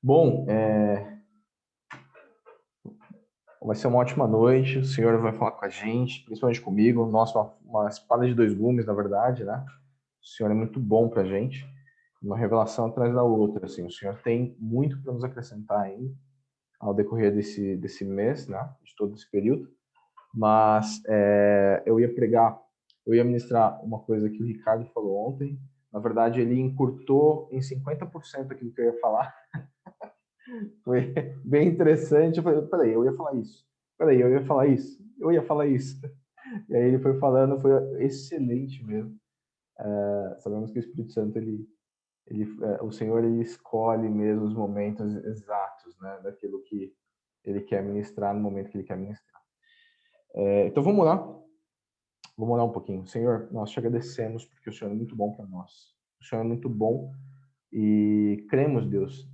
Bom, vai ser uma ótima noite. O Senhor vai falar com a gente, principalmente comigo. Nossa, uma espada de dois gumes, na verdade, né? O Senhor é muito bom para a gente, uma revelação atrás da outra. Assim, o Senhor tem muito para nos acrescentar ainda ao decorrer desse mês, né? De todo esse período. Mas eu ia ministrar uma coisa que o Ricardo falou ontem. Na verdade, ele encurtou em 50% aquilo que eu ia falar. Foi bem interessante. Eu falei, peraí, eu ia falar isso. Peraí, eu ia falar isso. Eu ia falar isso. E aí ele foi falando, foi excelente mesmo. Sabemos que o Espírito Santo, o Senhor, ele escolhe mesmo os momentos exatos, né, daquilo que ele quer ministrar no momento que ele quer ministrar. Então vamos orar um pouquinho. Senhor, nós te agradecemos porque o Senhor é muito bom para nós. O Senhor é muito bom e cremos, Deus,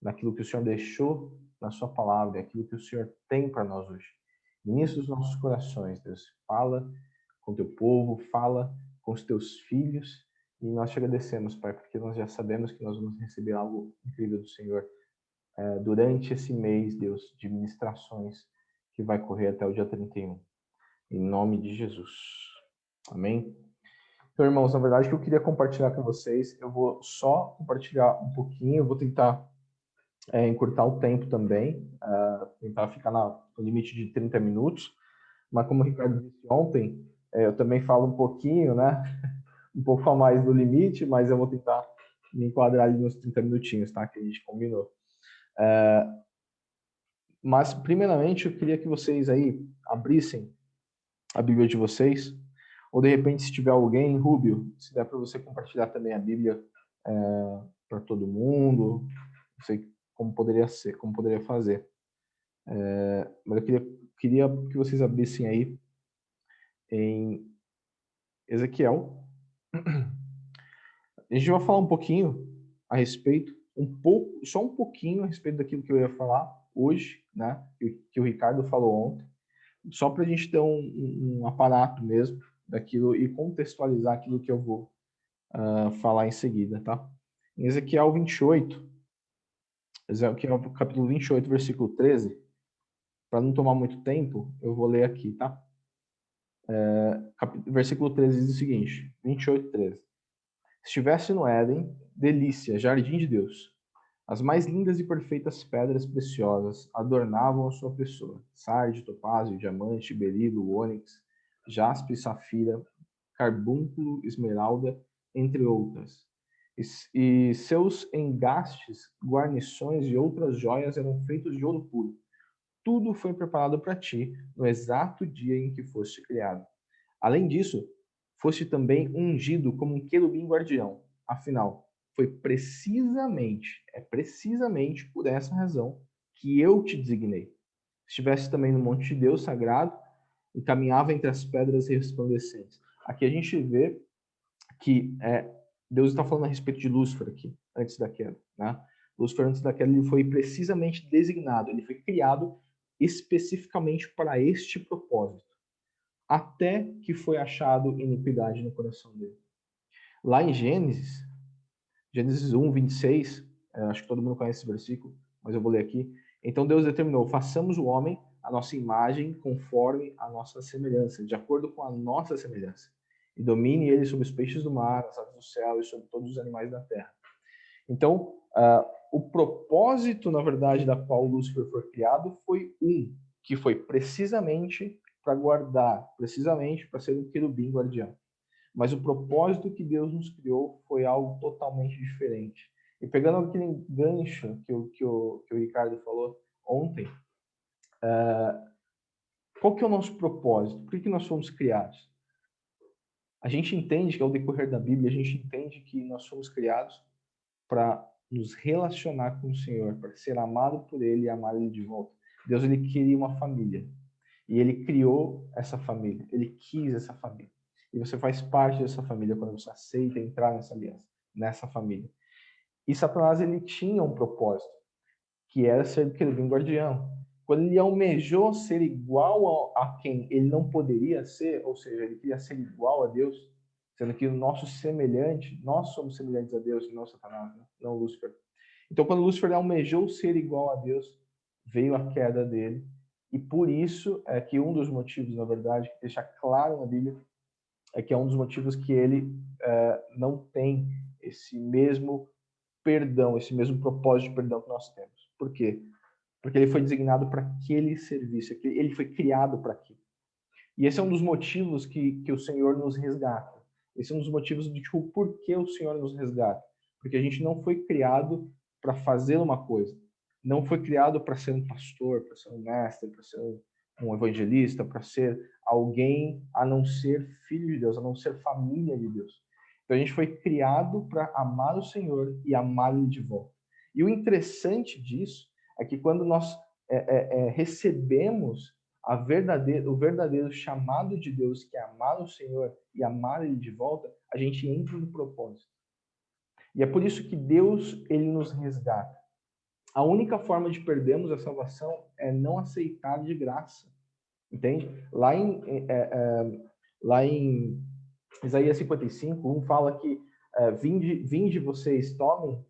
naquilo que o Senhor deixou na sua palavra, aquilo que o Senhor tem para nós hoje. Ministra os nossos corações, Deus. Fala com teu povo, fala com os teus filhos, e nós te agradecemos, Pai, porque nós já sabemos que nós vamos receber algo incrível do Senhor durante esse mês, Deus, de ministrações que vai correr até o dia 31. Em nome de Jesus. Amém? Então, irmãos, na verdade, o que eu queria compartilhar com vocês, eu vou só compartilhar um pouquinho, eu vou tentar encurtar o tempo também, tentar ficar no limite de 30 minutos, mas como o Ricardo disse ontem, eu também falo um pouquinho, né, um pouco a mais do limite, mas eu vou tentar me enquadrar ali nos 30 minutinhos, tá, que a gente combinou. Mas, primeiramente, eu queria que vocês aí abrissem a Bíblia de vocês, ou de repente, se tiver alguém, Rúbio, se der para você compartilhar também a Bíblia para todo mundo, não sei como poderia ser, como poderia fazer. Mas eu queria que vocês abrissem aí em Ezequiel. A gente vai falar um pouquinho a respeito, só um pouquinho a respeito daquilo que eu ia falar hoje, né? Que o Ricardo falou ontem, só para a gente ter um aparato mesmo daquilo e contextualizar aquilo que eu vou falar em seguida, tá? Em Ezequiel 28, Ezequiel capítulo 28, versículo 13, para não tomar muito tempo, eu vou ler aqui, tá? Versículo 13 diz o seguinte, 28, 13. Estivesse no Éden, delícia, jardim de Deus. As mais lindas e perfeitas pedras preciosas adornavam a sua pessoa. Sardio, topázio, diamante, berilo, ônix, jaspe, safira, carbúnculo, esmeralda, entre outras. E seus engastes, guarnições e outras joias eram feitos de ouro puro. Tudo foi preparado para ti no exato dia em que foste criado. Além disso, foste também ungido como um querubim guardião. Afinal, foi precisamente por essa razão que eu te designei. Estivesse também no monte de Deus sagrado e caminhava entre as pedras resplandecentes. Aqui a gente vê que Deus está falando a respeito de Lúcifer aqui, antes da queda, né? Lúcifer, antes da queda, ele foi precisamente designado, ele foi criado especificamente para este propósito, até que foi achado iniquidade no coração dele. Lá em Gênesis 1, 26, acho que todo mundo conhece esse versículo, mas eu vou ler aqui. Então Deus determinou, façamos o homem a nossa imagem conforme a nossa semelhança, de acordo com a nossa semelhança. E domine ele sobre os peixes do mar, as aves do céu e sobre todos os animais da terra. Então, o propósito, na verdade, da qual Lúcifer foi criado foi que foi precisamente para guardar, precisamente para ser um querubim guardião. Mas o propósito que Deus nos criou foi algo totalmente diferente. E pegando aquele gancho que o Ricardo falou ontem, qual que é o nosso propósito? Por que nós fomos criados? A gente entende que ao decorrer da Bíblia, a gente entende que nós fomos criados para nos relacionar com o Senhor, para ser amado por Ele e amar Ele de volta. Deus, ele queria uma família. E Ele criou essa família. Ele quis essa família. E você faz parte dessa família quando você aceita entrar nessa aliança, nessa família. E Satanás, ele tinha um propósito, que era ser querubim guardião. Quando ele almejou ser igual a quem ele não poderia ser, ou seja, ele queria ser igual a Deus, sendo que o nosso semelhante, nós somos semelhantes a Deus, não Satanás, né? Não Lúcifer. Então, quando Lúcifer almejou ser igual a Deus, veio a queda dele. E por isso é que um dos motivos, na verdade, que deixa claro na Bíblia, é que é um dos motivos que ele não tem esse mesmo perdão, esse mesmo propósito de perdão que nós temos. Por quê? Porque ele foi designado para aquele serviço, ele foi criado para aquilo. E esse é um dos motivos que o Senhor nos resgata. Esse é um dos motivos de tipo, por que o Senhor nos resgata. Porque a gente não foi criado para fazer uma coisa. Não foi criado para ser um pastor, para ser um mestre, para ser um evangelista, para ser alguém a não ser filho de Deus, a não ser família de Deus. Então a gente foi criado para amar o Senhor e amar Ele de volta. E o interessante disso é que quando nós recebemos o verdadeiro chamado de Deus, que é amar o Senhor e amar Ele de volta, a gente entra no propósito. E é por isso que Deus, Ele nos resgata. A única forma de perdermos a salvação é não aceitar de graça. Entende? Lá em Isaías 55, fala que vinde vocês, tomem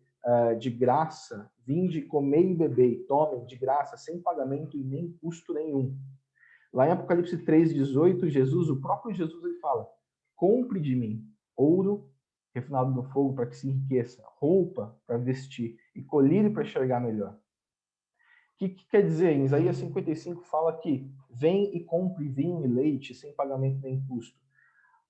de graça, vinde comer e beber, tomem de graça, sem pagamento e nem custo nenhum. Lá em Apocalipse 3:18, o próprio Jesus, ele fala: compre de mim ouro refinado no fogo para que se enriqueça, roupa para vestir e colírio para enxergar melhor. O que quer dizer? Em Isaías 55 fala que vem e compre vinho e leite sem pagamento nem custo.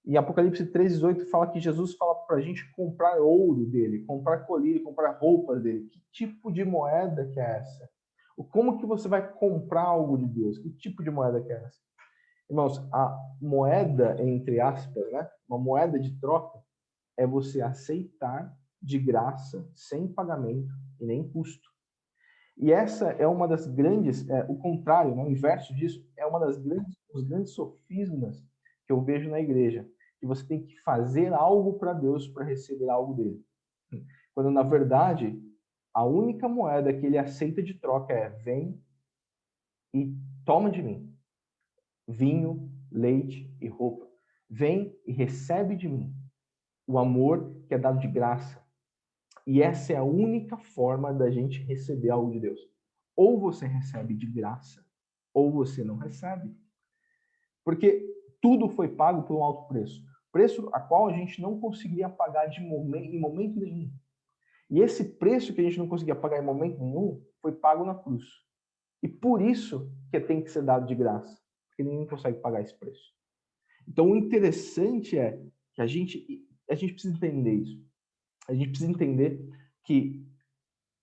Em Apocalipse 3:18 fala que Jesus fala para a gente comprar ouro dele, comprar colírio, comprar roupas dele. Que tipo de moeda que é essa? Como que você vai comprar algo de Deus? Que tipo de moeda que é essa? Irmãos, a moeda, entre aspas, né? Uma moeda de troca é você aceitar de graça, sem pagamento e nem custo. E essa é uma das grandes, o contrário, né? O inverso disso, é uma das grandes sofismas que eu vejo na igreja. Que você tem que fazer algo para Deus para receber algo dele. Quando, na verdade, a única moeda que ele aceita de troca é: vem e toma de mim vinho, leite e roupa. Vem e recebe de mim o amor que é dado de graça. E essa é a única forma da gente receber algo de Deus. Ou você recebe de graça, ou você não recebe. Porque tudo foi pago por um alto preço. Preço a qual a gente não conseguia pagar em momento nenhum. E esse preço que a gente não conseguia pagar em momento nenhum foi pago na cruz. E por isso que tem que ser dado de graça. Porque ninguém consegue pagar esse preço. Então o interessante é que a gente precisa entender isso. A gente precisa entender que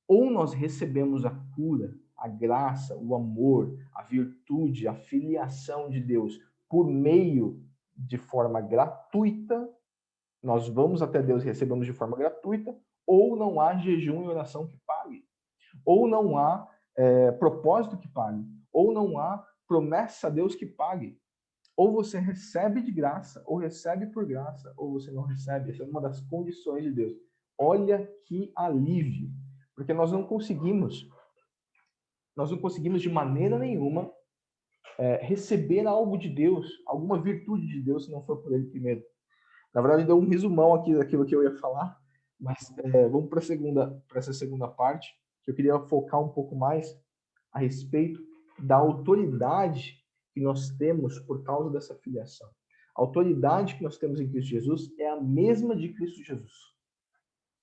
ou nós recebemos a cura, a graça, o amor, a virtude, a filiação de Deus por meio de forma gratuita, nós vamos até Deus e recebemos de forma gratuita, ou não há jejum e oração que pague, ou não há propósito que pague, ou não há promessa a Deus que pague. Ou você recebe de graça, ou recebe por graça, ou você não recebe. Essa é uma das condições de Deus. Olha que alívio, porque nós não conseguimos de maneira nenhuma receber algo de Deus, alguma virtude de Deus, se não for por Ele primeiro. Na verdade, deu um resumão aqui daquilo que eu ia falar, mas vamos para essa segunda parte, que eu queria focar um pouco mais a respeito da autoridade que nós temos por causa dessa filiação. A autoridade que nós temos em Cristo Jesus é a mesma de Cristo Jesus.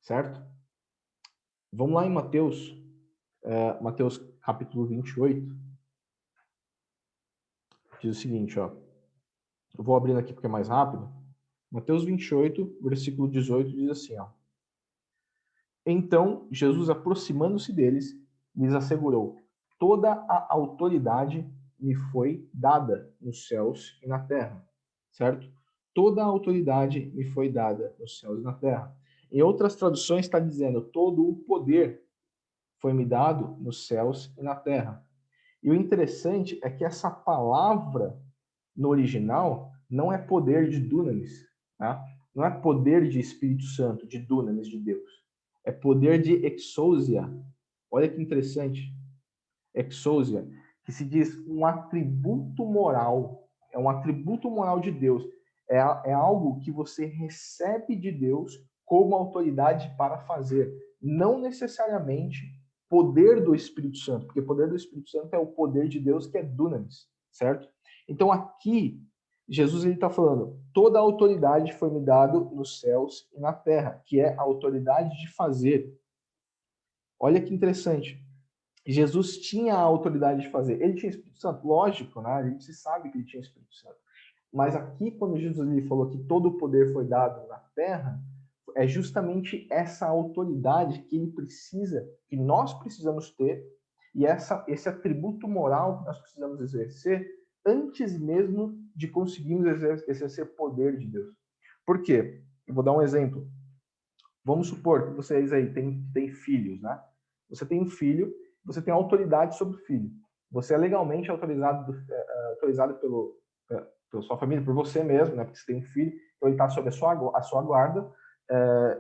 Certo? Vamos lá em Mateus, Mateus capítulo 28. Diz o seguinte, ó. Eu vou abrindo aqui porque é mais rápido. Mateus 28, versículo 18, diz assim, ó. Então, Jesus, aproximando-se deles, lhes assegurou: toda a autoridade me foi dada nos céus e na terra. Certo? Toda a autoridade me foi dada nos céus e na terra. Em outras traduções está dizendo: todo o poder foi me dado nos céus e na terra. E o interessante é que essa palavra no original não é poder de dunamis, tá? Não é poder de Espírito Santo, de dunamis de Deus. É poder de exousia. Olha que interessante. Exousia, que se diz um atributo moral. É um atributo moral de Deus. É algo que você recebe de Deus como autoridade para fazer. não necessariamente poder do Espírito Santo, porque o poder do Espírito Santo é o poder de Deus, que é dunamis, certo? Então aqui, Jesus está falando, toda a autoridade foi me dada nos céus e na terra, que é a autoridade de fazer. Olha que interessante. Jesus tinha a autoridade de fazer. Ele tinha Espírito Santo? Lógico, né? A gente sabe que ele tinha Espírito Santo. Mas aqui, quando Jesus lhe falou que todo o poder foi dado na terra, é justamente essa autoridade que ele precisa, que nós precisamos ter, e esse atributo moral que nós precisamos exercer antes mesmo de conseguirmos exercer poder de Deus. Por quê? Eu vou dar um exemplo. Vamos supor que vocês aí têm filhos, né? Você tem um filho, você tem autoridade sobre o filho. Você é legalmente autorizado pela sua família, por você mesmo, né? Porque você tem um filho, então ele está sob a sua guarda,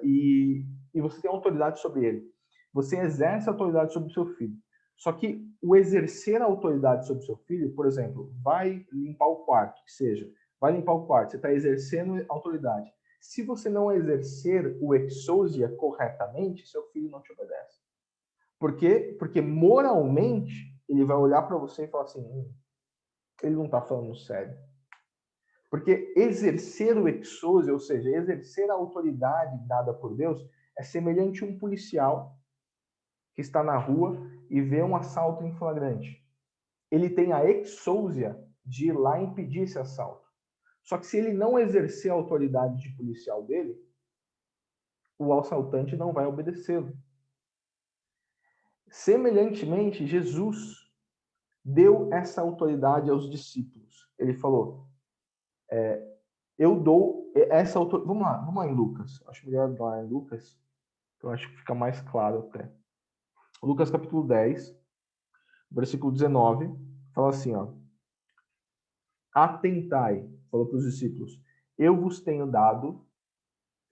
e você tem autoridade sobre ele. Você exerce autoridade sobre o seu filho. Só que o exercer a autoridade sobre o seu filho, por exemplo, vai limpar o quarto, que seja, vai limpar o quarto, você está exercendo autoridade. Se você não exercer o exousia corretamente, seu filho não te obedece. Por quê? Porque moralmente ele vai olhar para você e falar assim, ele não está falando sério. Porque exercer o exousia, ou seja, exercer a autoridade dada por Deus, é semelhante a um policial que está na rua e vê um assalto em flagrante. Ele tem a exousia de ir lá impedir esse assalto. Só que se ele não exercer a autoridade de policial dele, o assaltante não vai obedecê-lo. Semelhantemente, Jesus deu essa autoridade aos discípulos. Ele falou, eu dou essa autoridade. Vamos lá em Lucas. Acho melhor lá em Lucas, que eu acho que fica mais claro até. Lucas capítulo 10, versículo 19, fala assim, ó. Atentai, falou para os discípulos, eu vos tenho dado,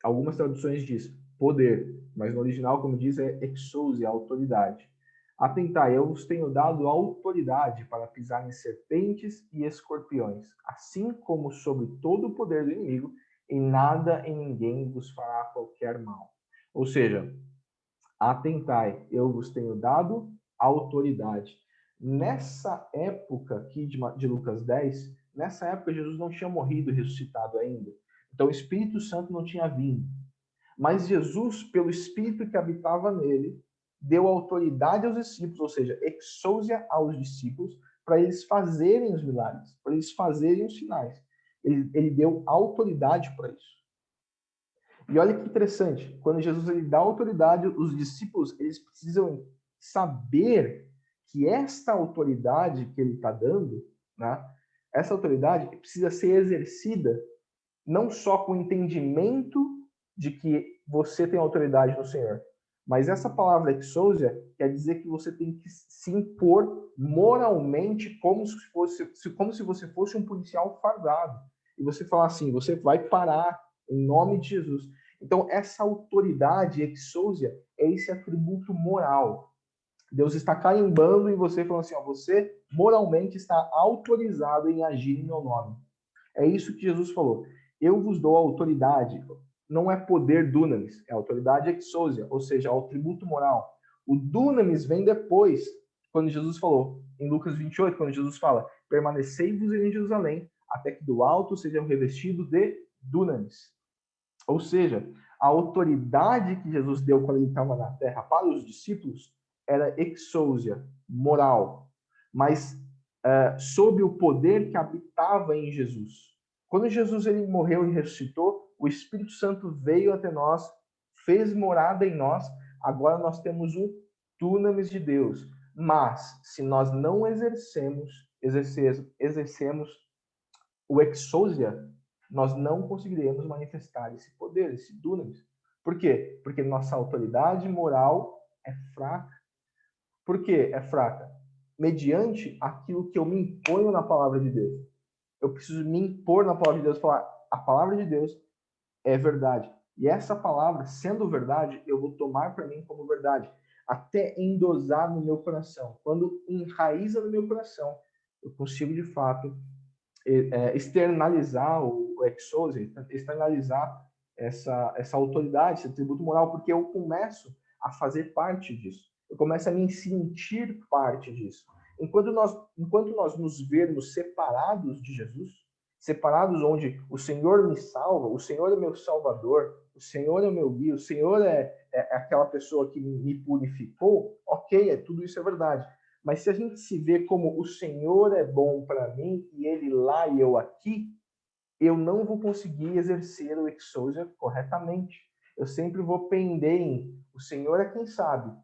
algumas traduções diz poder, mas no original, como diz, é exousia, autoridade. Atentai, eu vos tenho dado autoridade para pisar em serpentes e escorpiões, assim como sobre todo o poder do inimigo, e nada e ninguém vos fará qualquer mal. Ou seja, atentai, eu vos tenho dado autoridade. Nessa época aqui de Lucas 10, nessa época Jesus não tinha morrido e ressuscitado ainda. Então o Espírito Santo não tinha vindo. Mas Jesus, pelo Espírito que habitava nele, deu autoridade aos discípulos, ou seja, exousia aos discípulos, para eles fazerem os milagres, para eles fazerem os sinais. Ele deu autoridade para isso. E olha que interessante, quando Jesus ele dá autoridade, os discípulos eles precisam saber que esta autoridade que ele está dando, né, essa autoridade precisa ser exercida não só com o entendimento de que você tem autoridade no Senhor, mas essa palavra exousia quer dizer que você tem que se impor moralmente como se você fosse um policial fardado. E você falar assim, você vai parar em nome de Jesus. Então, essa autoridade exousia é esse atributo moral. Deus está carimbando em você, falando assim, ó, você moralmente está autorizado em agir em meu nome. É isso que Jesus falou. Eu vos dou autoridade. Não é poder dunamis, é autoridade exousia, ou seja, o atributo moral. O dunamis vem depois, quando Jesus falou, em Lucas 28, quando Jesus fala, permanecei-vos em Jerusalém, até que do alto sejam revestidos de dunamis. Ou seja, a autoridade que Jesus deu quando ele estava na terra para os discípulos era exousia, moral, mas sob o poder que habitava em Jesus. Quando Jesus ele morreu e ressuscitou, o Espírito Santo veio até nós, fez morada em nós, agora nós temos o dunamis de Deus. Mas, se nós não exercemos o exousia, nós não conseguiremos manifestar esse poder, esse dunamis. Por quê? Porque nossa autoridade moral é fraca. Por que é fraca? Mediante aquilo que eu me imponho na palavra de Deus. Eu preciso me impor na palavra de Deus e falar, a palavra de Deus é verdade. E essa palavra, sendo verdade, eu vou tomar para mim como verdade, até endosar no meu coração. Quando enraiza no meu coração, eu consigo, de fato, externalizar o exousia, externalizar essa autoridade, esse atributo moral, porque eu começo a fazer parte disso. Eu começo a me sentir parte disso. Enquanto nós nos vermos separados de Jesus, separados onde o Senhor me salva, o Senhor é meu salvador, o Senhor é meu guia, o Senhor é aquela pessoa que me purificou, ok, tudo isso é verdade. Mas se a gente se vê como o Senhor é bom para mim e Ele lá e eu aqui, eu não vou conseguir exercer o exousia corretamente. Eu sempre vou pender em o Senhor é quem sabe.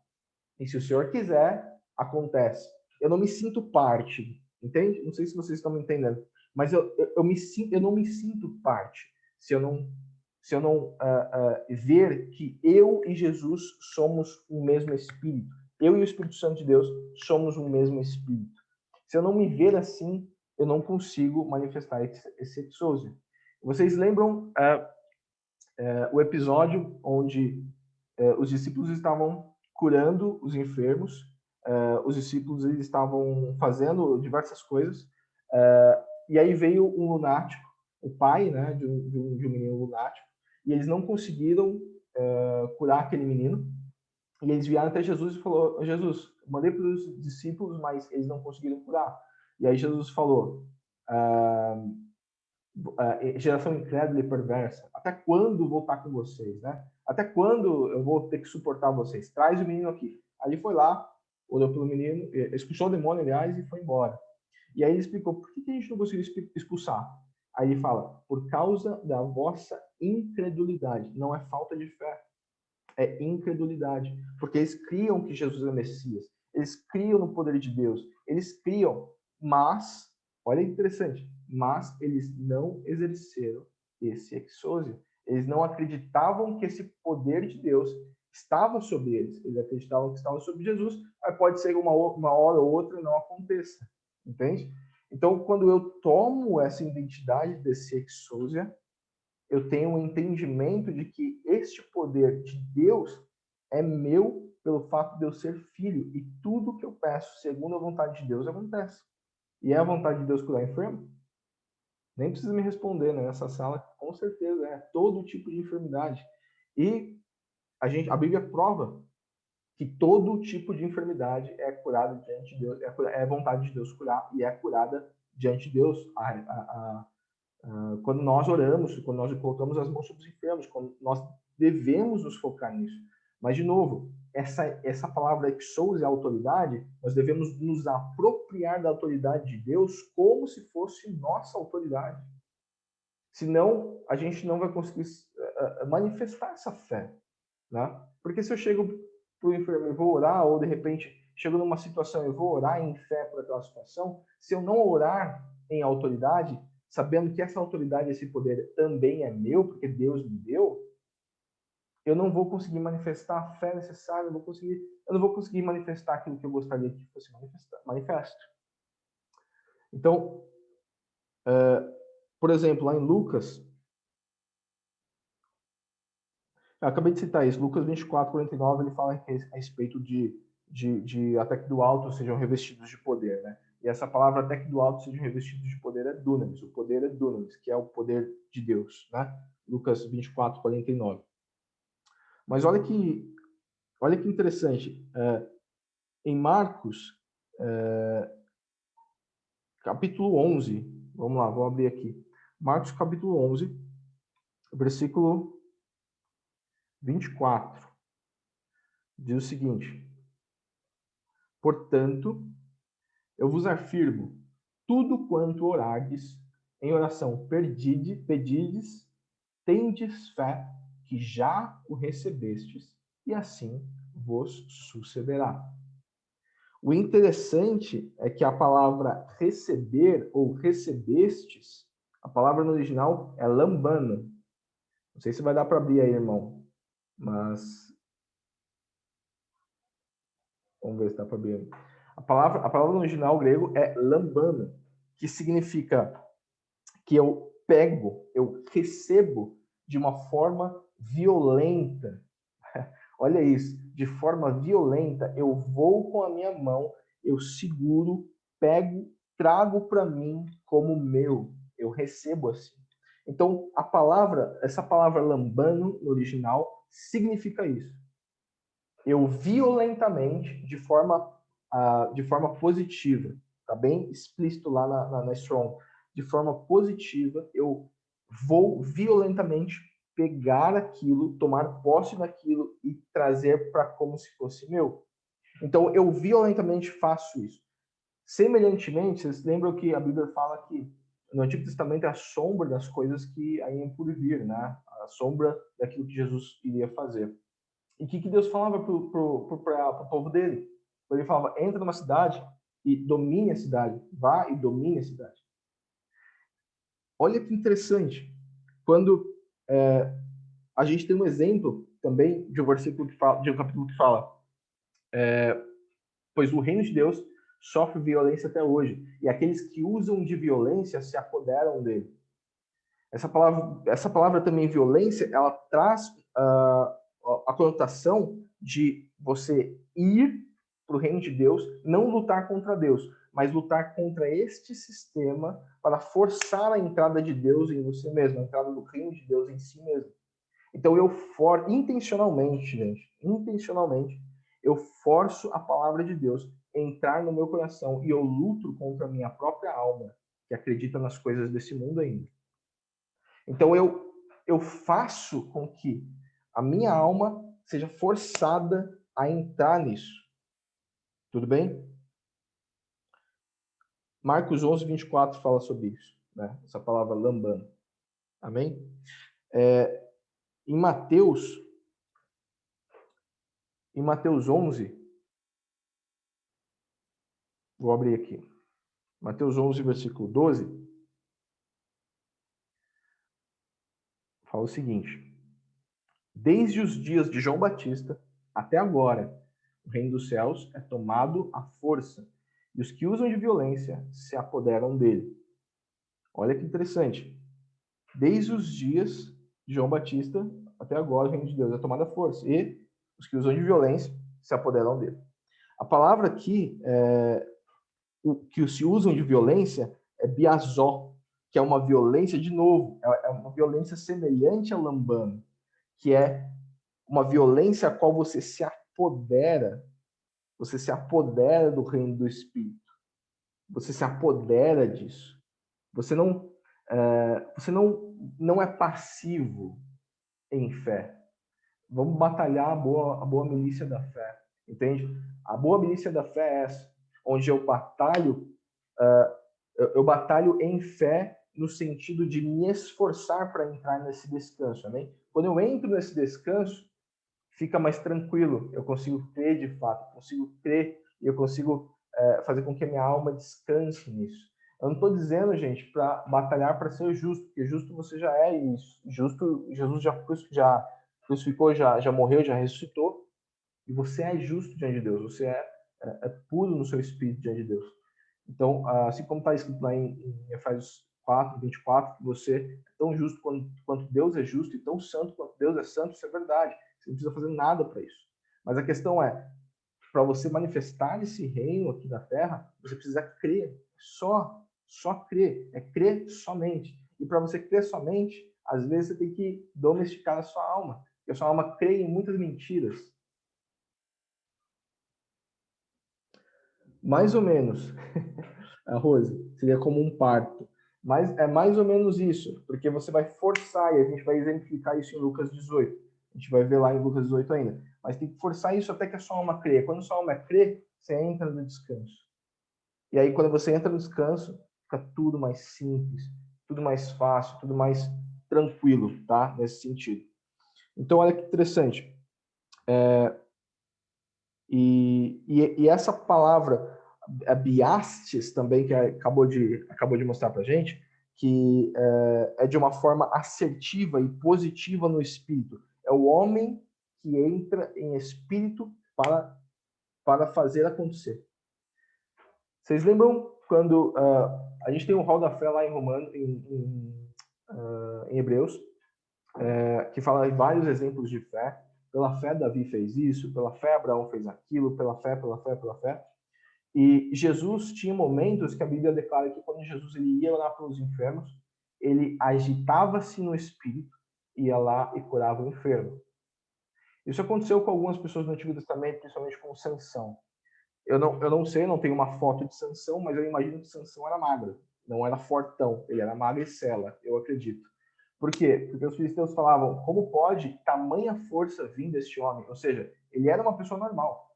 E se o Senhor quiser, acontece. Eu não me sinto parte, entende? Não sei se vocês estão me entendendo, mas eu não me sinto parte se eu não ver que eu e Jesus somos o mesmo Espírito. Eu e o Espírito Santo de Deus somos o mesmo Espírito. Se eu não me ver assim, eu não consigo manifestar esse exousia. Vocês lembram o episódio onde os discípulos estavam curando os enfermos, os discípulos eles estavam fazendo diversas coisas, e aí veio um lunático, o pai, né, de um menino lunático, e eles não conseguiram curar aquele menino, e eles vieram até Jesus e falou: Jesus, mandei para os discípulos, mas eles não conseguiram curar. E aí Jesus falou: geração incrédula e perversa, até quando vou estar com vocês, né? Até quando eu vou ter que suportar vocês? Traz o menino aqui. Aí ele foi lá, olhou pelo menino, expulsou o demônio, aliás, e foi embora. E aí ele explicou, por que a gente não conseguiu expulsar? Aí ele fala, por causa da vossa incredulidade. Não é falta de fé, é incredulidade. Porque eles criam que Jesus é Messias. Eles criam no poder de Deus. Eles criam, mas, olha que interessante, mas eles não exerceram esse exousia. Eles não acreditavam que esse poder de Deus estava sobre eles. Eles acreditavam que estava sobre Jesus, mas pode ser uma hora ou outra não aconteça. Entende? Então, quando eu tomo essa identidade desse exousia, eu tenho um entendimento de que este poder de Deus é meu pelo fato de eu ser filho. E tudo que eu peço segundo a vontade de Deus acontece. E é a vontade de Deus curar enfermo? Nem precisa me responder, né? Nessa sala, com certeza, é todo tipo de enfermidade. E a Bíblia prova que todo tipo de enfermidade é curada diante de Deus, é vontade de Deus curar e é curada diante de Deus. Quando nós oramos, quando nós colocamos as mãos sobre os enfermos, quando nós devemos nos focar nisso. Mas, de novo, essa palavra exousia, autoridade, nós devemos nos apropriar da autoridade de Deus como se fosse nossa autoridade. Senão, a gente não vai conseguir manifestar essa fé. Né? Porque se eu chego para o enfermo e vou orar, ou de repente chego numa situação e vou orar em fé por aquela situação, se eu não orar em autoridade, sabendo que essa autoridade, esse poder também é meu, porque Deus me deu, eu não vou conseguir manifestar a fé necessária, eu não vou conseguir manifestar aquilo que eu gostaria que fosse manifesto. Então, por exemplo, lá em Lucas, eu acabei de citar isso, Lucas 24, 49, ele fala a respeito de até que do alto sejam revestidos de poder, né? E essa palavra até que do alto sejam revestidos de poder é dunamis, o poder é dunamis, que é o poder de Deus, né? Lucas 24, 49. Mas olha que interessante, em Marcos, capítulo 11, vamos lá, vou abrir aqui, Marcos capítulo 11, versículo 24, diz o seguinte: portanto, eu vos afirmo, tudo quanto orardes, em oração pedides, tendes fé que já o recebestes, e assim vos sucederá. O interessante é que a palavra receber ou recebestes, a palavra no original é lambano. Não sei se vai dar para abrir aí, irmão, mas vamos ver se dá para abrir. A palavra no original grego é lambano, que significa que eu pego, eu recebo de uma forma violenta. Olha isso, de forma violenta, eu vou com a minha mão, eu seguro, pego, trago para mim como meu. Eu recebo assim. Então, essa palavra lambano no original significa isso. eu violentamente, de forma positiva, tá bem explícito lá na Strong, de forma positiva, eu vou violentamente pegar aquilo, tomar posse daquilo e trazer para como se fosse meu. Então, eu violentamente faço isso. Semelhantemente, vocês lembram que a Bíblia fala que no Antigo Testamento é a sombra das coisas que ainda por vir, né? A sombra daquilo que Jesus iria fazer. E o que Deus falava para o povo dele? Ele falava, entra numa cidade e domine a cidade. Vá e domine a cidade. Olha que interessante. Quando a gente tem um exemplo também de um versículo que fala, de um capítulo que fala, pois o reino de Deus sofre violência até hoje, e aqueles que usam de violência se apoderam dele. Essa palavra também, violência, ela traz a conotação de você ir para o reino de Deus, não lutar contra Deus, mas lutar contra este sistema para forçar a entrada de Deus em você mesmo, a entrada do reino de Deus em si mesmo. Então eu intencionalmente, gente, eu forço a palavra de Deus entrar no meu coração e eu luto contra a minha própria alma, que acredita nas coisas desse mundo ainda. Então eu faço com que a minha alma seja forçada a entrar nisso. Tudo bem? Marcos 11, 24 fala sobre isso, né? Essa palavra lambano. Amém? Em Mateus 11, vou abrir aqui. Mateus 11, versículo 12, fala o seguinte: desde os dias de João Batista até agora, o reino dos céus é tomado à força, e os que usam de violência se apoderam dele. Olha que interessante. Desde os dias de João Batista até agora, o reino de Deus é tomado à força, e os que usam de violência se apoderam dele. A palavra aqui, que se usam de violência, é biazó, que é uma violência, de novo, é uma violência semelhante ao lambano, que é uma violência a qual você se apodera do reino do Espírito. Você se apodera disso. Você não é passivo em fé. Vamos batalhar a boa milícia da fé, entende? A boa milícia da fé é essa, onde eu batalho em fé no sentido de me esforçar para entrar nesse descanso, amém? Quando eu entro nesse descanso, fica mais tranquilo, eu consigo crer de fato, consigo crer e eu consigo fazer com que a minha alma descanse nisso. Eu não estou dizendo, gente, para batalhar para ser justo, porque justo você já é isso. Justo, Jesus já crucificou, já morreu, já ressuscitou, e você é justo diante de Deus, você é puro no seu espírito diante de Deus. Então, assim como está escrito lá em Efésios 4, 24, que você é tão justo quanto Deus é justo e tão santo quanto Deus é santo, isso é verdade. Você não precisa fazer nada para isso. Mas a questão é, para você manifestar esse reino aqui na Terra, você precisa crer. Só crer. É crer somente. E para você crer somente, às vezes você tem que domesticar a sua alma. Porque a sua alma crê em muitas mentiras. Mais ou menos. A Rose, seria como um parto. Mas é mais ou menos isso, porque você vai forçar, e a gente vai exemplificar isso em Lucas 18. A gente vai ver lá em Lucas 18 ainda. Mas tem que forçar isso até que a sua alma crê. Quando a sua alma crê, você entra no descanso. E aí, quando você entra no descanso, fica tudo mais simples, tudo mais fácil, tudo mais tranquilo, tá? Nesse sentido. Então, olha que interessante. E essa palavra, a biastes também, que acabou de mostrar para a gente, que é de uma forma assertiva e positiva no espírito. É o homem que entra em espírito para fazer acontecer. Vocês lembram quando a gente tem um hall da fé lá em Romano, em Hebreus, que fala vários exemplos de fé. Pela fé Davi fez isso, pela fé Abraão fez aquilo, pela fé. E Jesus tinha momentos que a Bíblia declara que quando Jesus ele ia lá pelos enfermos, ele agitava-se no espírito, ia lá e curava o enfermo. Isso aconteceu com algumas pessoas no Antigo Testamento, principalmente com Sansão. Eu não sei, eu não tenho uma foto de Sansão, mas eu imagino que Sansão era magro, não era fortão, ele era magricela, eu acredito. Por quê? Porque os filisteus falavam, como pode tamanha força vir deste homem? Ou seja, ele era uma pessoa normal,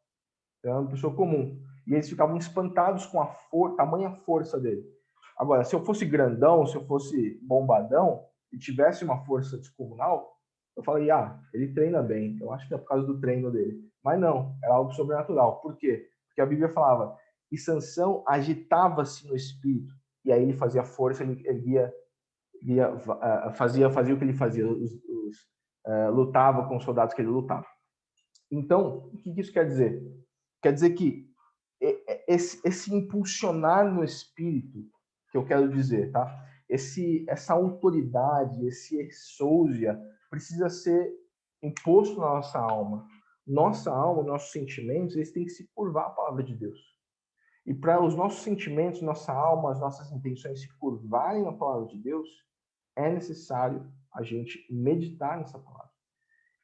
era uma pessoa comum. E eles ficavam espantados com a tamanha força dele. Agora, se eu fosse grandão, se eu fosse bombadão, e tivesse uma força descomunal, eu falei, ele treina bem. Eu acho que é por causa do treino dele. Mas não, era algo sobrenatural. Por quê? Porque a Bíblia falava, e Sansão agitava-se no espírito. E aí ele fazia força, ele erguia, fazia o que ele fazia, lutava com os soldados que ele lutava. Então, o que isso quer dizer? Quer dizer que esse impulsionar no espírito, que eu quero dizer, tá? Essa autoridade, esse exousia, precisa ser imposto na nossa alma. Nossa alma, nossos sentimentos, eles têm que se curvar à palavra de Deus. E para os nossos sentimentos, nossa alma, as nossas intenções se curvarem à palavra de Deus, é necessário a gente meditar nessa palavra.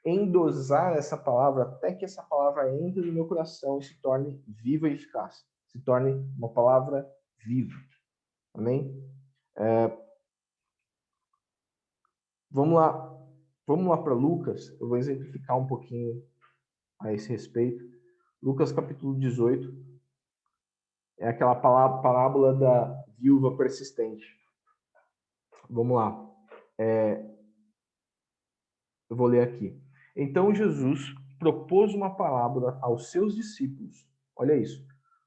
Endosar essa palavra até que essa palavra entre no meu coração e se torne viva e eficaz. Se torne uma palavra viva. Amém? Vamos lá para Lucas. Eu vou exemplificar um pouquinho a esse respeito. Lucas capítulo 18. É aquela parábola da viúva persistente. Vamos lá. Eu vou ler aqui. Então Jesus propôs uma parábola aos seus discípulos, olha isso,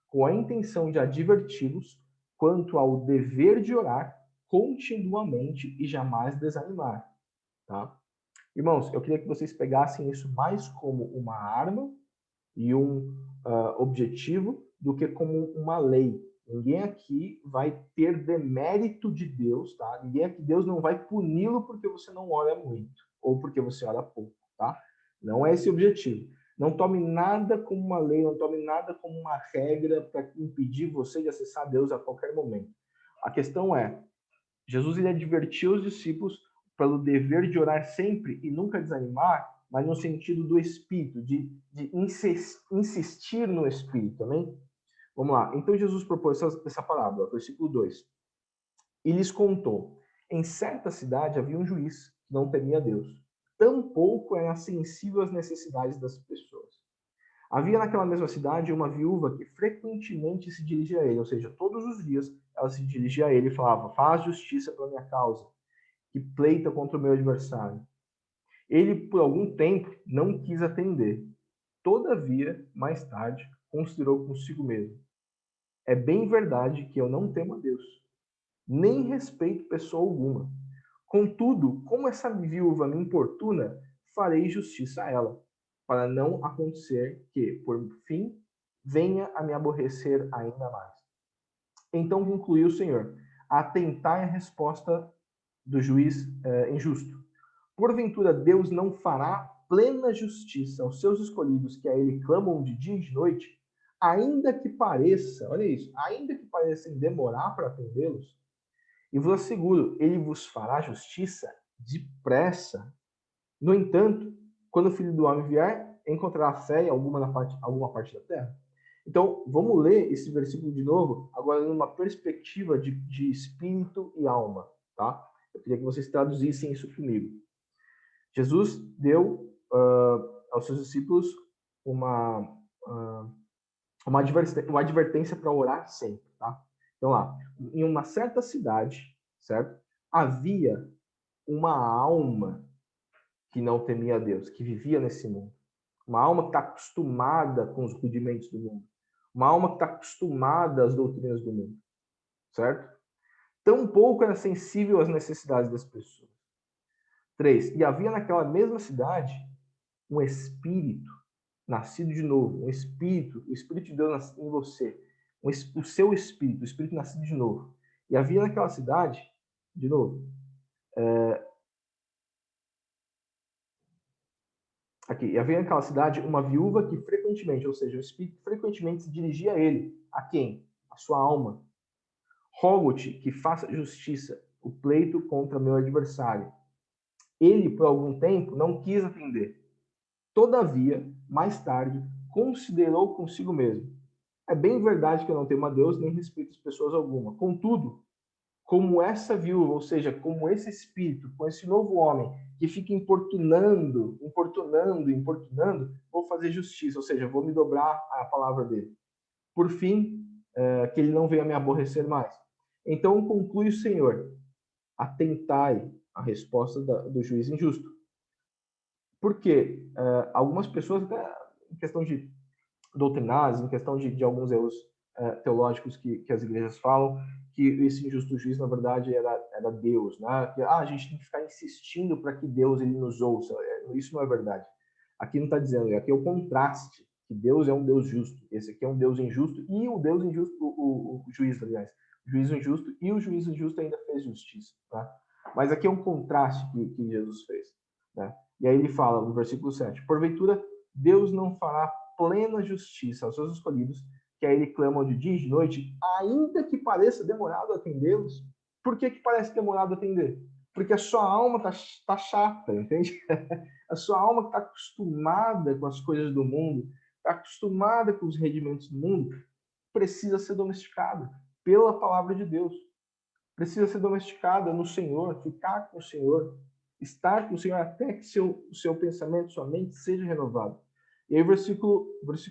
com a intenção de adverti-los quanto ao dever de orar continuamente e jamais desanimar, tá? Irmãos, eu queria que vocês pegassem isso mais como uma arma e um objetivo do que como uma lei. Ninguém aqui vai ter demérito de Deus, tá? Ninguém aqui, Deus não vai puni-lo porque você não ora muito ou porque você ora pouco, tá? Não é esse o objetivo. Não tome nada como uma lei, não tome nada como uma regra para impedir você de acessar Deus a qualquer momento. A questão é, Jesus ele advertiu os discípulos pelo dever de orar sempre e nunca desanimar, mas no sentido do Espírito, de insistir no Espírito, amém? Vamos lá. Então Jesus propôs essa parábola, versículo 2. E lhes contou, em certa cidade havia um juiz que não temia Deus. Tampouco era sensível às necessidades das pessoas. Havia naquela mesma cidade uma viúva que frequentemente se dirigia a ele, ou seja, todos os dias ela se dirigia a ele e falava, faz justiça pela minha causa, que pleita contra o meu adversário. Ele, por algum tempo, não quis atender. Todavia, mais tarde, considerou consigo mesmo. É bem verdade que eu não temo a Deus, nem respeito pessoa alguma. Contudo, como essa viúva me importuna, farei justiça a ela, para não acontecer que, por fim, venha a me aborrecer ainda mais. Então concluiu o Senhor, atentai à resposta do juiz injusto. Porventura Deus não fará plena justiça aos seus escolhidos que a ele clamam de dia e de noite, ainda que pareça, olha isso, ainda que pareçam demorar para atendê-los? E vos asseguro, ele vos fará justiça depressa. No entanto, quando o Filho do Homem vier, encontrará fé em alguma parte da terra? Então, vamos ler esse versículo de novo, agora numa perspectiva de espírito e alma, tá? Eu queria que vocês traduzissem isso comigo. Jesus deu aos seus discípulos uma advertência para orar sempre, tá? Então lá, em uma certa cidade, certo? Havia uma alma que não temia a Deus, que vivia nesse mundo. Uma alma que está acostumada com os rudimentos do mundo. Uma alma que está acostumada às doutrinas do mundo, certo? Tampouco era sensível às necessidades das pessoas. 3. E havia naquela mesma cidade um espírito nascido de novo, um espírito, o Espírito de Deus nascido em você, o seu espírito, o espírito nascido de novo. E havia naquela cidade, de novo, e havia naquela cidade uma viúva que frequentemente, ou seja, o espírito frequentemente se dirigia a ele. A quem? A sua alma. Rogo-te que faça justiça, o pleito contra meu adversário. Ele, por algum tempo, não quis atender. Todavia, mais tarde, considerou consigo mesmo: é bem verdade que eu não temo a Deus nem respeito as pessoas alguma. Contudo, como essa viúva, ou seja, como esse espírito, com esse novo homem que fica importunando, vou fazer justiça, ou seja, vou me dobrar à palavra dele. Por fim, que ele não venha me aborrecer mais. Então conclui o Senhor: atentai à resposta do juiz injusto. Porque algumas pessoas, até em questão de doutrinários, em questão de alguns erros teológicos que as igrejas falam, que esse injusto juiz, na verdade, era Deus, né? Que, a gente tem que ficar insistindo para que Deus ele nos ouça. Isso não é verdade. Aqui não está dizendo, aqui é o contraste, que Deus é um Deus justo. Esse aqui é um Deus injusto, e o Deus injusto, o juiz, aliás, o juiz injusto, e o juiz injusto ainda fez justiça, tá? Mas aqui é um contraste que Jesus fez, né? E aí ele fala, no versículo 7, porventura, Deus não fará plena justiça aos seus escolhidos, que a ele clamam de dia e de noite, ainda que pareça demorado atendê-los. Por que parece demorado atender? Porque a sua alma tá chata, entende? A sua alma que está acostumada com as coisas do mundo, está acostumada com os rendimentos do mundo, precisa ser domesticada pela palavra de Deus. Precisa ser domesticada no Senhor, ficar com o Senhor, estar com o Senhor até que o seu pensamento, sua mente seja renovado. E aí o versículo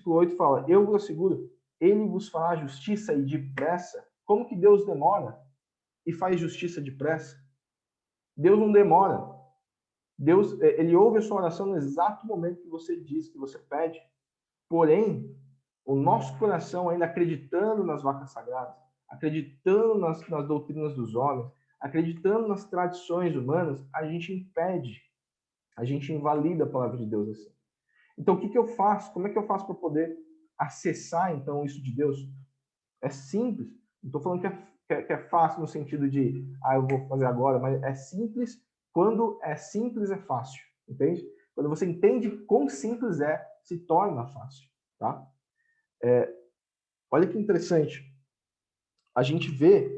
8 fala: eu vos asseguro, ele vos fará justiça e depressa. Como que Deus demora e faz justiça depressa? Deus não demora. Deus, ele ouve a sua oração no exato momento que você diz, que você pede. Porém, o nosso coração, ainda acreditando nas vacas sagradas, acreditando nas doutrinas dos homens, acreditando nas tradições humanas, a gente impede, a gente invalida a palavra de Deus assim. Então, o que eu faço? Como é que eu faço para poder acessar, então, isso de Deus? É simples. Não estou falando que é fácil no sentido de, eu vou fazer agora, mas é simples. Quando é simples, é fácil, entende? Quando você entende quão simples é, se torna fácil, tá? Olha que interessante. A gente vê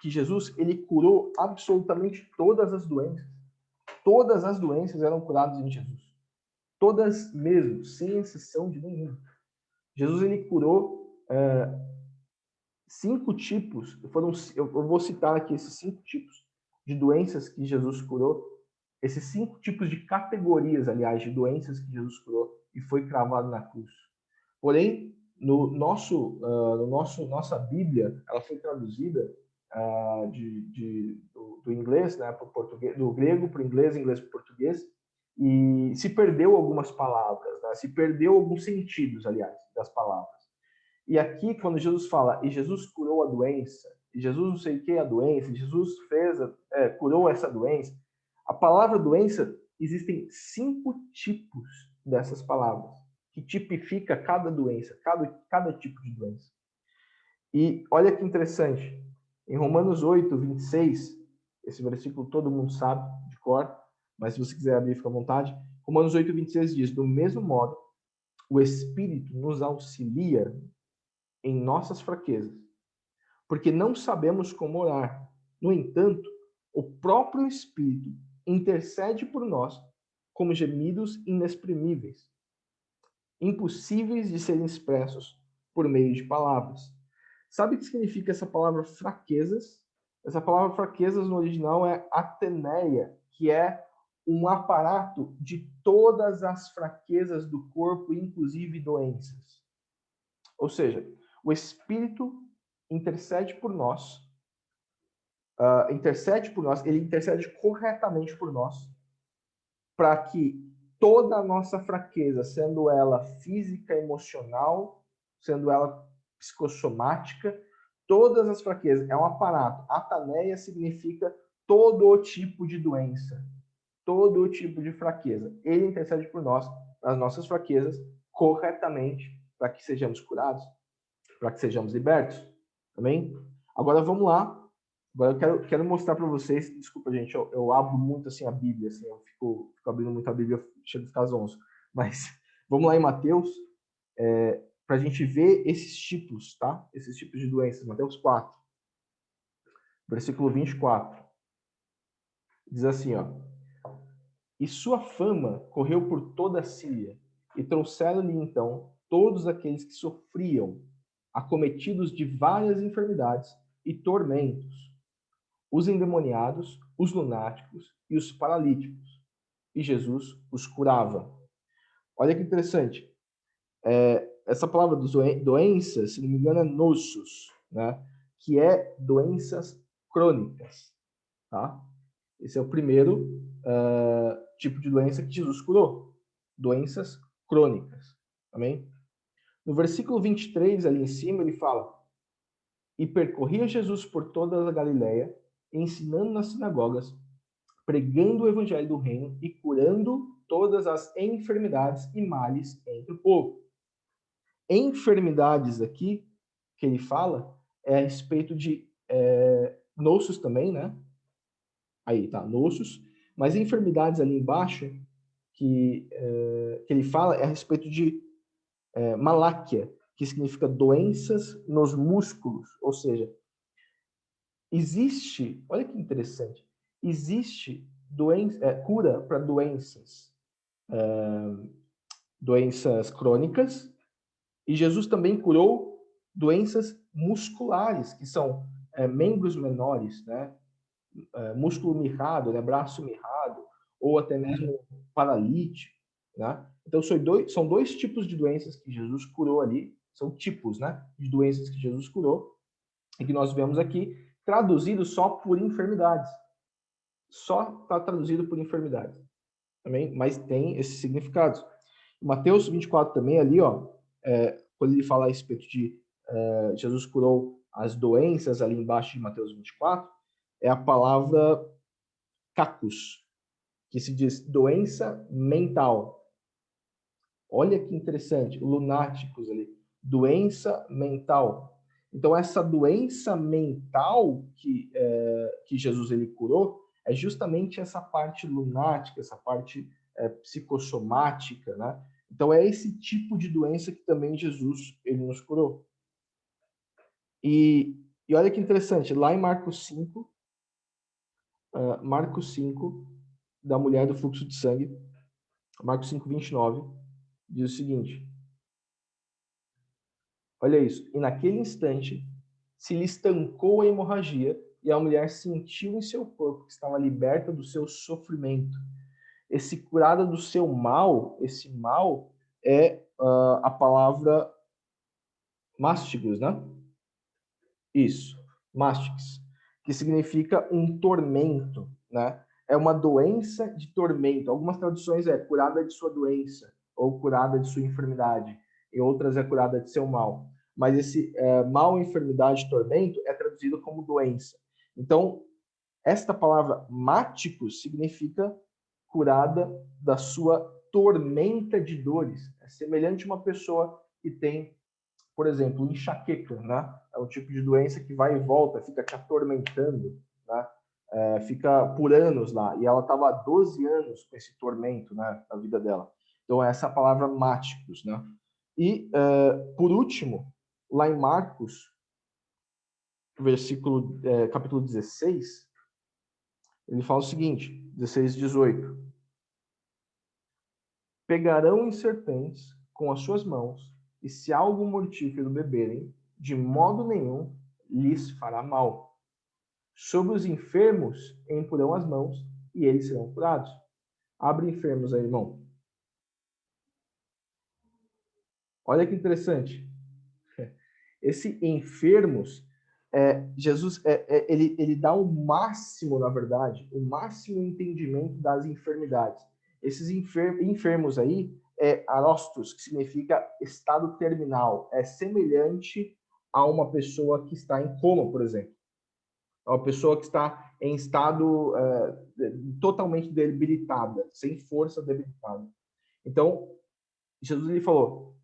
que Jesus ele curou absolutamente todas as doenças. Todas as doenças eram curadas em Jesus. Todas mesmo, sem exceção de nenhuma. Jesus ele curou 5 tipos. Eu vou citar aqui esses 5 tipos de doenças que Jesus curou. Esses 5 tipos de categorias, aliás, de doenças que Jesus curou e foi cravado na cruz. Porém, nossa Bíblia, ela foi traduzida do inglês, né, para o português, do grego para o inglês, inglês para o português, e se perdeu algumas palavras, né, se perdeu alguns sentidos, aliás, das palavras. E aqui, quando Jesus fala, e Jesus curou a doença, e Jesus não sei o que é a doença, e Jesus curou essa doença, a palavra doença, existem 5 tipos dessas palavras que tipifica cada doença, cada tipo de doença. E olha que interessante, em Romanos 8, 26, esse versículo todo mundo sabe de cor, mas se você quiser abrir, fica à vontade. Romanos 8, 26 diz: do mesmo modo, o Espírito nos auxilia em nossas fraquezas, porque não sabemos como orar. No entanto, o próprio Espírito intercede por nós como gemidos inexprimíveis, impossíveis de serem expressos por meio de palavras. Sabe o que significa essa palavra fraquezas? Essa palavra fraquezas no original é ateneia, que é um aparato de todas as fraquezas do corpo, inclusive doenças. Ou seja, o Espírito intercede por nós, ele intercede corretamente por nós, para que toda a nossa fraqueza, sendo ela física, emocional, sendo ela psicossomática, todas as fraquezas, é um aparato. Ataneia significa todo o tipo de doença, todo o tipo de fraqueza. Ele intercede por nós, nas nossas fraquezas, corretamente, para que sejamos curados, para que sejamos libertos. Amém? Agora vamos lá. Agora eu quero mostrar para vocês. Desculpa, gente, eu abro muito assim a Bíblia, assim, eu fico abrindo muito a Bíblia, chego a ficar zonzo. Mas vamos lá em Mateus, para a gente ver esses tipos, tá? Esses tipos de doenças. Mateus 4, versículo 24. Diz assim, ó. E sua fama correu por toda a Síria, e trouxeram-lhe então todos aqueles que sofriam, acometidos de várias enfermidades e tormentos, os endemoniados, os lunáticos e os paralíticos. E Jesus os curava. Olha que interessante. Essa palavra dos doenças, se não me engano, é nossos, né? Que é doenças crônicas, tá? Esse é o primeiro tipo de doença que Jesus curou. Doenças crônicas. Amém? No versículo 23, ali em cima, ele fala: E percorria Jesus por toda a Galiléia, ensinando nas sinagogas, pregando o evangelho do reino e curando todas as enfermidades e males entre o povo. Enfermidades aqui que ele fala é a respeito de nossos também, né? Aí tá, nossos. Mas enfermidades ali embaixo que ele fala é a respeito de maláquia, que significa doenças nos músculos. Ou seja, existe, olha que interessante, existe cura para doenças crônicas, e Jesus também curou doenças musculares, que são membros menores, né? Músculo mirrado, né? Braço mirrado, ou até mesmo paralítico, né? Então são dois tipos de doenças que Jesus curou ali, são tipos, né, de doenças que Jesus curou, e que nós vemos aqui traduzido só por enfermidades. Só está traduzido por enfermidades. Também, mas tem esses significados. Mateus 24 também ali, ó, quando ele fala a respeito de Jesus curou as doenças ali embaixo de Mateus 24, é a palavra cacos, que se diz doença mental. Olha que interessante, lunáticos ali, doença mental. Então essa doença mental que Jesus ele curou é justamente essa parte lunática, essa parte psicossomática, né? Então é esse tipo de doença que também Jesus ele nos curou. E olha que interessante, lá em Marcos 5, da mulher do fluxo de sangue, Marcos 5, 29, diz o seguinte: olha isso. E naquele instante se lhe estancou a hemorragia e a mulher sentiu em seu corpo que estava liberta do seu sofrimento. Esse curada do seu mal, esse mal é a palavra mástigos, né? Isso, mástigos, que significa um tormento, né? É uma doença de tormento. Algumas traduções é curada de sua doença ou curada de sua enfermidade, e outras é curada de seu mal. Mas esse mal, enfermidade, tormento é traduzido como doença. Então, esta palavra máticos significa curada da sua tormenta de dores. É semelhante a uma pessoa que tem, por exemplo, enxaqueca, né? É um tipo de doença que vai e volta, fica te atormentando, né? Fica por anos lá. E ela estava há 12 anos com esse tormento, né, na vida dela. Então, essa é a palavra máticos, né? E, por último, lá em Marcos, capítulo 16, ele fala o seguinte, 16 e 18. Pegarão em serpentes com as suas mãos, e se algo mortífero beberem, de modo nenhum lhes fará mal. Sobre os enfermos imporão as mãos, e eles serão curados. Abre enfermos aí, irmão. Olha que interessante. Esse enfermos, Jesus, ele dá o máximo, na verdade, o máximo entendimento das enfermidades. Esses enfermos aí aróstos, que significa estado terminal. É semelhante a uma pessoa que está em coma, por exemplo. É uma pessoa que está em estado totalmente debilitada, sem força, debilitada. Então, Jesus ele falou,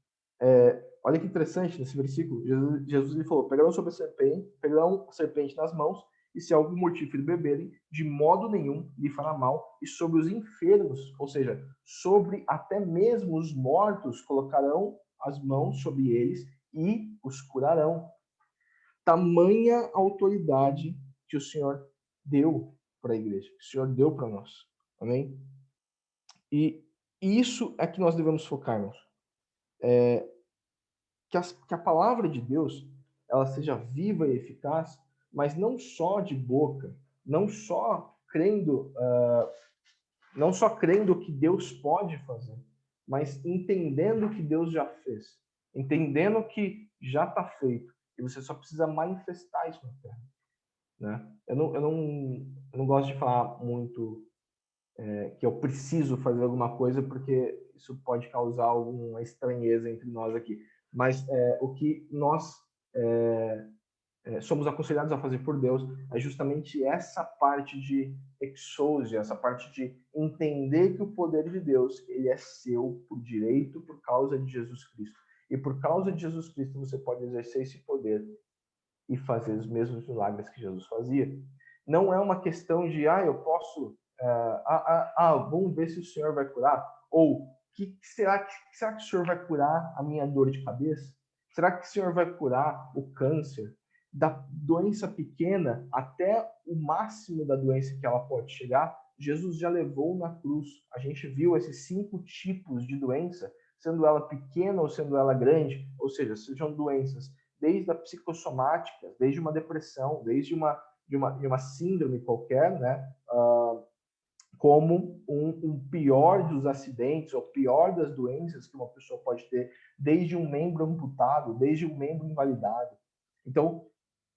olha que interessante nesse versículo, Jesus ele falou, pegarão sobre a serpente, pegarão a serpente nas mãos, e se algo mortífero beberem, de modo nenhum lhe fará mal, e sobre os enfermos, ou seja, sobre até mesmo os mortos, colocarão as mãos sobre eles e os curarão. Tamanha autoridade que o Senhor deu para a igreja, que o Senhor deu para nós. Amém? E isso é que nós devemos focar, irmãos. Que a palavra de Deus ela seja viva e eficaz, mas não só de boca, não só crendo, não só crendo o que Deus pode fazer, mas entendendo o que Deus já fez, entendendo que já está feito, e você só precisa manifestar isso na terra, né? Eu não gosto de falar muito que eu preciso fazer alguma coisa, porque isso pode causar alguma estranheza entre nós aqui. Mas o que nós somos aconselhados a fazer por Deus é justamente essa parte de exousia, essa parte de entender que o poder de Deus ele é seu por direito por causa de Jesus Cristo. E por causa de Jesus Cristo você pode exercer esse poder e fazer os mesmos milagres que Jesus fazia. Não é uma questão de, eu posso, vamos ver se o Senhor vai curar, ou será que o Senhor vai curar a minha dor de cabeça? Será que o Senhor vai curar o câncer? Da doença pequena até o máximo da doença que ela pode chegar, Jesus já levou na cruz. A gente viu esses 5 tipos de doença, sendo ela pequena ou sendo ela grande, ou seja, sejam doenças desde a psicossomática, desde uma depressão, desde uma síndrome qualquer, né? Como um pior dos acidentes, ou pior das doenças que uma pessoa pode ter, desde um membro amputado, desde um membro invalidado. Então,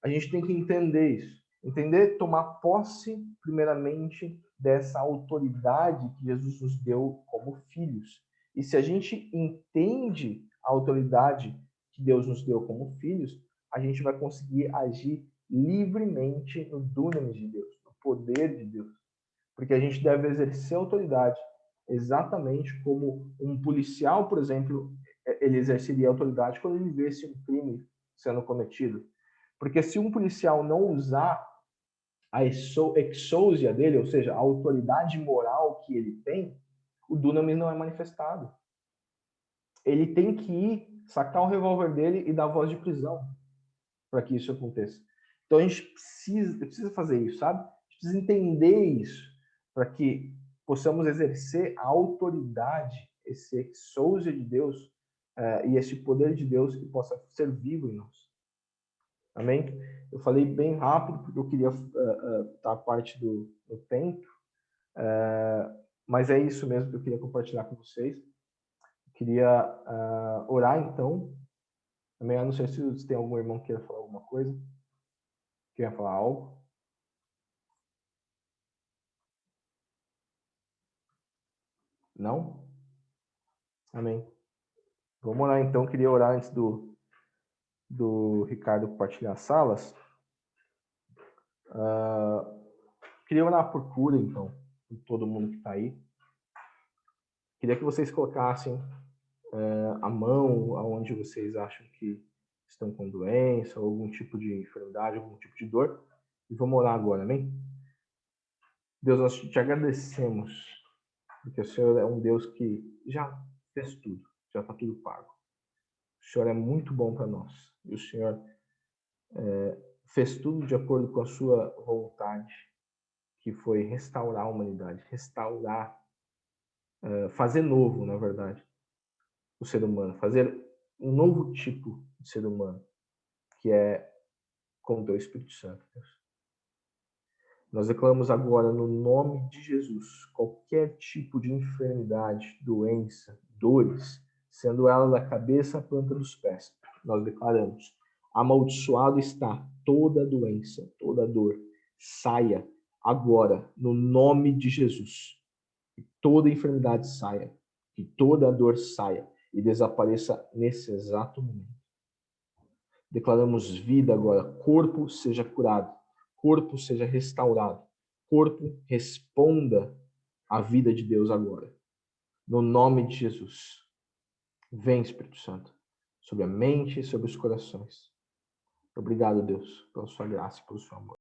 a gente tem que entender isso. Entender, tomar posse, primeiramente, dessa autoridade que Jesus nos deu como filhos. E se a gente entende a autoridade que Deus nos deu como filhos, a gente vai conseguir agir livremente no dunamis de Deus, no poder de Deus. Porque a gente deve exercer autoridade exatamente como um policial, por exemplo, ele exerceria autoridade quando ele visse um crime sendo cometido. Porque se um policial não usar a exousia dele, ou seja, a autoridade moral que ele tem, o dunamis não é manifestado. Ele tem que ir sacar o revólver dele e dar voz de prisão para que isso aconteça. Então a gente precisa fazer isso, sabe? A gente precisa entender isso para que possamos exercer a autoridade, esse exousia de Deus e esse poder de Deus que possa ser vivo em nós. Amém? Eu falei bem rápido porque eu queria a parte do tempo, mas é isso mesmo que eu queria compartilhar com vocês. Eu queria orar então. Também eu não sei se tem algum irmão que queira falar alguma coisa. Quer falar algo? Não? Amém. Vamos orar então. Queria orar antes do Ricardo compartilhar as salas. Queria orar por cura, então, por todo mundo que está aí. Queria que vocês colocassem a mão aonde vocês acham que estão com doença, ou algum tipo de enfermidade, algum tipo de dor. E vamos orar agora, amém? Deus, nós te agradecemos, porque o Senhor é um Deus que já fez tudo, já está tudo pago. O Senhor é muito bom para nós. E o Senhor fez tudo de acordo com a sua vontade, que foi restaurar a humanidade, fazer novo, na verdade, o ser humano, fazer um novo tipo de ser humano, que é com o teu Espírito Santo, Deus. Nós declaramos agora, no nome de Jesus, qualquer tipo de enfermidade, doença, dores, sendo ela da cabeça à planta dos pés, nós declaramos, amaldiçoado está toda doença, toda dor, saia agora, no nome de Jesus. Que toda enfermidade saia, que toda dor saia e desapareça nesse exato momento. Declaramos vida agora, corpo seja curado, corpo seja restaurado, corpo responda à vida de Deus agora. No nome de Jesus. Vem, Espírito Santo, sobre a mente e sobre os corações. Obrigado, Deus, pela sua graça e pelo seu amor.